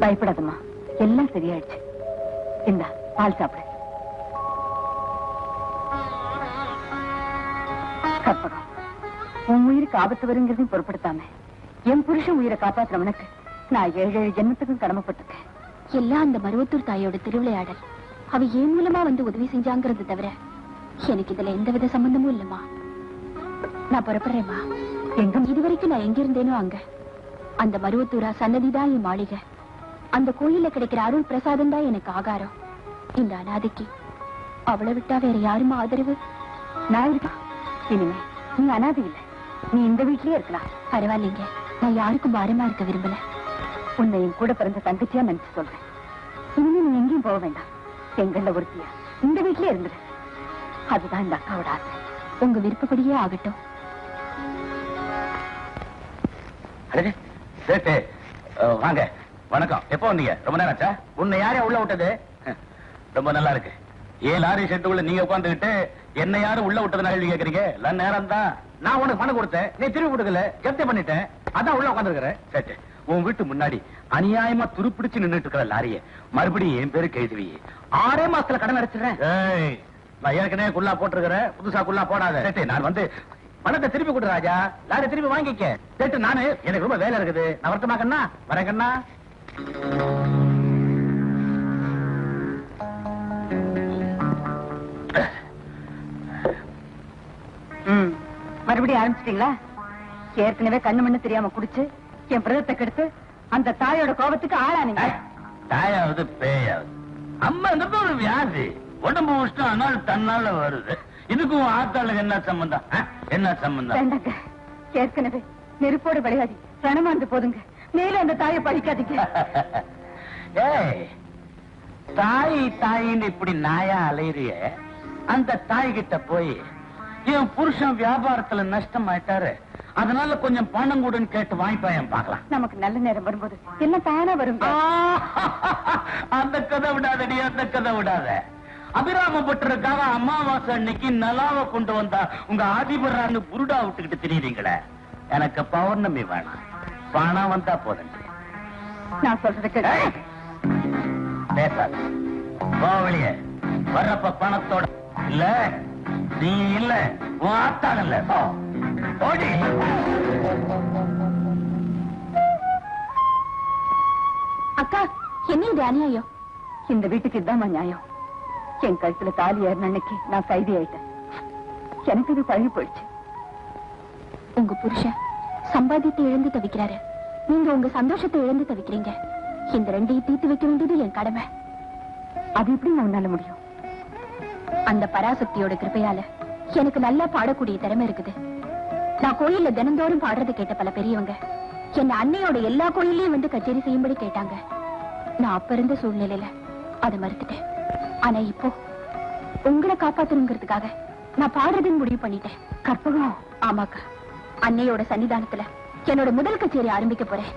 பயப்படாதம்மா, எல்லாம் சரியாயிடுச்சு. இந்த பால் சாப்பிடு. கற்பகம், உன் உயிருக்கு ஆபத்து வருங்கிறதையும் பொருட்படுத்தாம என் புருஷன் உயிரை காப்பாத்துறவனுக்கு நான் 7 ஜென்மத்துக்கும் கடமைப்பட்டிருக்கேன். எல்லாம் அந்த மருவத்தூர் தாயோட திருவிளையாடல். அவ ஏன் மூலமா வந்து உதவி செஞ்சாங்கிறது தவிர எனக்கு இதுல எந்தவித சம்பந்தமும் இல்லம்மா. நான் புறப்படுறேம்மா. எங்க இதுவரைக்கும் நான் எங்க இருந்தேனோ அங்க. அந்த மருவத்தூரா சன்னதிதான் என் மாளிகை. அந்த கோயில கிடைக்கிற அருள் பிரசாதம் தான் எனக்கு ஆகாரம். இந்த அனாதைக்கு அவளை விட்டா வேற யாருமா ஆதரவு? நான் இருக்கா? இனிமே நீ அனாதை இல்லை, நீ இந்த வீட்லயே இருக்கலாம். பரவாயில்லைங்க, நான் யாருக்கும் பாரமா இருக்க விரும்பல. உன்னை என் கூட பிறந்த தங்கச்சியா நினைச்சு சொல்றேன். இனிமே நீ எங்கேயும் போக வேண்டாம். எங்கள்ல ஒருத்தியா இந்த வீட்லயே இருந்துரு. அதுதான் இந்த அக்காவோட ஆசை. உங்க விருப்பப்படியே ஆகட்டும். வாங்க. வணக்கம். எப்போ வந்தீங்க? ரொம்ப நேரம் ஆச்சா? உன்னை யாரையா உள்ள விட்டது? ரொம்ப நல்லா இருக்கு. 7 லாரி ஷெட்டுக்குள்ள நீங்க உட்காந்துக்கிட்டு என்ன யாரும் உள்ள விட்டது கேள்வி கேக்குறீங்க. நேரம் தான். நான் உனக்கு பணம் கொடுத்தேன், நீ திருப்பி கொடுக்கல, ஜப்தி பண்ணிட்டேன். அதான் உள்ள உட்காந்துருக்கிறேன். சரி, உன் வீட்டு முன்னாடி அநியாயமா துருப்பிடிச்சு நின்றுட்டு இருக்கிற லாரிய மறுபடியும் என் பேருக்கு எழுதுவி. 6 மாசத்துல கடன் அடைச்சிடுறேன். நான் ஏற்கனவே குள்ளா போட்டிருக்கிறேன், புதுசா குள்ளா போடாத. நான் வந்து பணத்தை திருப்பி கொடு ராஜா, லாரி திருப்பி வாங்கிக்க. சேட்டு நானு, எனக்கு ரொம்ப வேலை இருக்குது, நான் வரட்டுமா கண்ணா? வரேன் கண்ணா. மறுபடியும் ஆரம்பிச்சிட்டீங்களா? ஏற்கனவே கண்ணு மண்ணு தெரியாம குடிச்சு என் பிரதத்தை கெடுத்து அந்த தாயோட கோபத்துக்கு ஆளானீங்க. தாயாவது பேயாவது அம்மாங்கிறது ஒரு வியாதி. உடம்பு உஷ்டம் ஆனால் தன்னால வருது. இதுக்கும் ஆத்தாளுக்கு என்ன சம்பந்தம்? என்ன சம்பந்தம்? வேண்டாங்க, ஏற்கனவே நெருப்போடு விளையாடி ரணமாந்து போதுங்க. மேல அந்த தாயை பழிக்காதீங்க. ஏய், தாய் தாயின்னு இப்படி நாயா அலையிறிய, அந்த தாய் கிட்ட போய் என் புருஷன் வியாபாரத்துல நஷ்டம் ஆயிட்டாரு, அதனால கொஞ்சம் பணம் கூடன்னு கேட்டு வாங்கிப்பாயன் பாக்கலாம். நமக்கு நல்ல நேரம் வரும்போது எல்லாம் தானா வரும். அந்த கதை விடாதடி, அந்த கதை விடாத. அபிராமப்பட்டிருக்காக அமாவாசை அன்னைக்கு நலாவை கொண்டு வந்தா உங்க ஆதிபரான்னு புருடா விட்டுக்கிட்டு திரியுறீங்களே. எனக்கு பௌர்ணமி வேணாம், பணம் வந்தா போதும். நான் சொல்றதுக்கு பேசாது. வெளியே வர்றப்ப பணத்தோட இல்ல, நீ இல்ல, உன் ஆத்தான் இல்ல. ஓடி. அக்கா, என்ன இது அநியாயம்? இந்த வீட்டுக்கு இதுதான் நியாயம். என் கழுத்துல தாலி ஏறின அன்னைக்கு நான் கைதி ஆயிட்டேன். எனக்கு இது பழகி போயிடுச்சு. உங்க புருஷன் சம்பாதித்து இழந்து தவிக்கிறாரு, நீங்க உங்க சந்தோஷத்தை இழந்து தவிக்கிறீங்க. இந்த 2ஐயும் தீர்த்து வைக்க வேண்டியது என் கடமை. அது எப்படி உன்னால முடியும்? அந்த பராசக்தியோட கிருபையால எனக்கு நல்லா பாடக்கூடிய திறமை இருக்குது. நான் கோயில்ல தினந்தோறும் பாடுறதை கேட்ட பல பெரியவங்க என்ன அன்னையோட எல்லா கோயிலையும் வந்து கச்சேரி செய்யும்படி கேட்டாங்க. நான் அப்ப இருந்த சூழ்நிலையில அதை மறுத்துட்டேன். ஆனா இப்போ உங்களை காப்பாத்தணுங்கிறதுக்காக நான் பாடுறதுன்னு முடிவு பண்ணிட்டேன். கற்பகம்? ஆமாக்கா, அன்னையோட சன்னிதானத்துல என்னோட முதல் கச்சேரி ஆரம்பிக்க போறேன்.